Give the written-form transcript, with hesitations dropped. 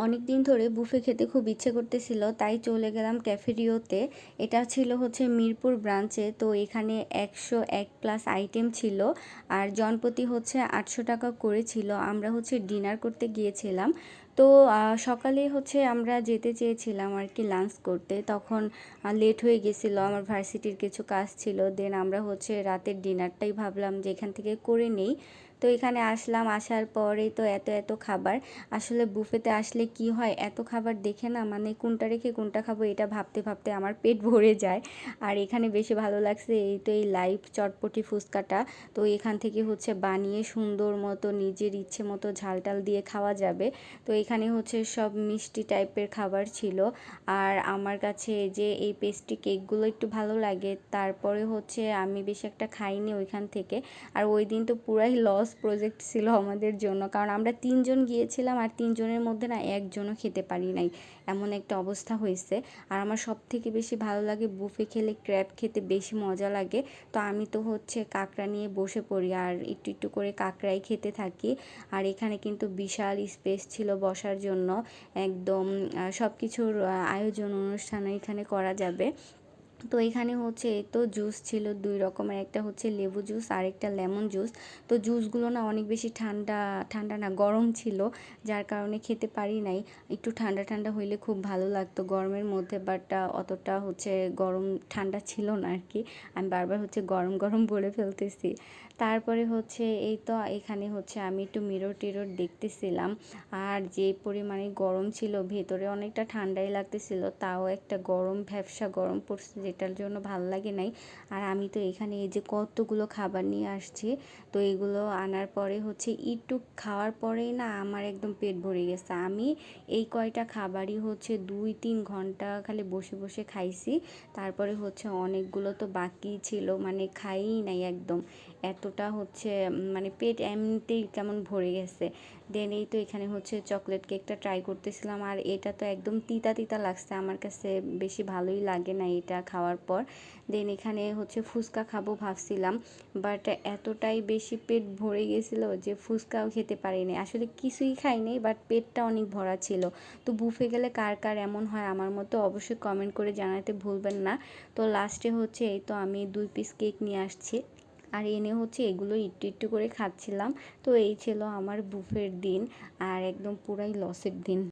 অনেক দিন ধরে বুফে খেতে খুব ইচ্ছে করতেছিল, তাই চলে গেলাম ক্যাফেরিওতে। এটা ছিল হচ্ছে মিরপুর ব্রাঞ্চে। তো এখানে 101+ আইটেম ছিল, আর জনপ্রতি হচ্ছে 800 টাকা করে ছিল। আমরা হচ্ছে ডিনার করতে গিয়েছিলাম। তো সকালে হচ্ছে আমরা যেতে চেয়েছিলাম আর কি লাঞ্চ করতে, তখন লেট হয়ে গেছিলো, আমার ভার্সিটির কিছু কাজ ছিল। দেন আমরা হচ্ছে রাতের ডিনারটাই ভাবলাম যে এখান থেকে করে নেই। তো এখানে আসলাম, আসার পরেই তো এত এত খাবার। আসলে বুফেতে আসলে কি হয়, এত খাবার দেখে না মানে কোনটা রেখে কোনটা খাবো এটা ভাবতে ভাবতে আমার পেট ভরে যায়। আর এখানে বেশি ভালো লাগছে এই তো এই লাইভ চটপটি ফুচকাটা। তো এখান থেকে হচ্ছে বানিয়ে সুন্দর মতো নিজের ইচ্ছে মতো ঝাল টাল দিয়ে খাওয়া যাবে। তো এখানে হচ্ছে সব মিষ্টি টাইপের খাবার ছিল। আর আমার কাছে এই যে এই পেস্ট্রি কেকগুলো একটু ভালো লাগে, তারপরে হচ্ছে আমি বেশি একটা খাইনি ওইখান থেকে। আর ওই দিন তো পুরাই লস প্রজেক্ট ছিল আমাদের জন্য, কারণ আমরা 3 জন গিয়েছিলাম আর 3 জনের মধ্যে না একজনও খেতে পারি নাই, এমন একটা অবস্থা হয়েছে। আর আমার সব থেকে বেশি ভালো লাগে বুফে খেলে ক্র্যাব খেতে বেশি মজা লাগে। তো আমি তো হচ্ছে কাঁকড়া নিয়ে বসে পড়ি আর একটু একটু করে কাঁকড়াই খেতে থাকি। আর এখানে কিন্তু বিশাল স্পেস ছিল বসার জন্য, একদম সব কিছুর আয়োজন অনুষ্ঠান এখানে করা যাবে। তো এখানে হচ্ছে এই তো জুস ছিল 2 রকমের, একটা হচ্ছে লেবু জুস আর একটা লেমন জুস। তো জুসগুলো না অনেক বেশি ঠান্ডা, ঠান্ডা না গরম ছিল, যার কারণে খেতে পারি নাই। একটু ঠান্ডা ঠান্ডা হইলে খুব ভালো লাগতো গরমের মধ্যে, বাট অতটা হচ্ছে গরম ঠান্ডা ছিল না আর কি। আমি বারবার হচ্ছে গরম গরম বলে ফেলতেছি। তারপরে হচ্ছে এই তো এখানে হচ্ছে আমি একটু মিরর টিরর দেখতেছিলাম। আর যে পরিমাণে গরম ছিল, ভেতরে অনেকটা ঠান্ডাই লাগতেছিল, তাও একটা গরম ভ্যাপসা গরম পড়ছে, যেটার জন্য ভালো লাগে নাই। আর আমি তো এখানে এই যে কতগুলো খাবার নিয়ে আসছি, তো এগুলো আনার পরে হচ্ছে একটু খাওয়ার পরেই না আমার একদম পেট ভরে গেছে। আমি এই কয়টা খাবারই হচ্ছে 2-3 ঘন্টা খালি বসে বসে খাইছি। তারপরে হচ্ছে অনেকগুলো তো বাকি ছিল, মানে খাইই নাই একদম। এতটা হচ্ছে মানে পেট এমনিতেই কেমন ভরে গেছে। দেন এই তো এখানে হচ্ছে চকলেট কেকটা ট্রাই করতেছিলাম, আর এটা তো একদম তিতা তিতা লাগছে, আমার কাছে বেশি ভালোই লাগে না এটা খাওয়ার পর। দেন এখানে হচ্ছে ফুচকা খাবো ভাবছিলাম, বাট এতটাই বেশি পেট ভরে গেছিলো যে ফুচকাও খেতে পারিনি, আসলে কিছুই খাইনি, বাট পেটটা অনেক ভরা ছিল। তো বুফে গেলে কার কার এমন হয় আমার মতো অবশ্যই কমেন্ট করে জানাতে ভুলবেন না। তো লাস্টে হচ্ছে এই তো আমি 2 পিস কেক নিয়ে আসছি, আর এনে হচ্ছে এগুলো একটু একটু করে খাচ্ছিলাম। তো এই ছিল আমার বুফের দিন, আর একদম পুরাই লসের দিন।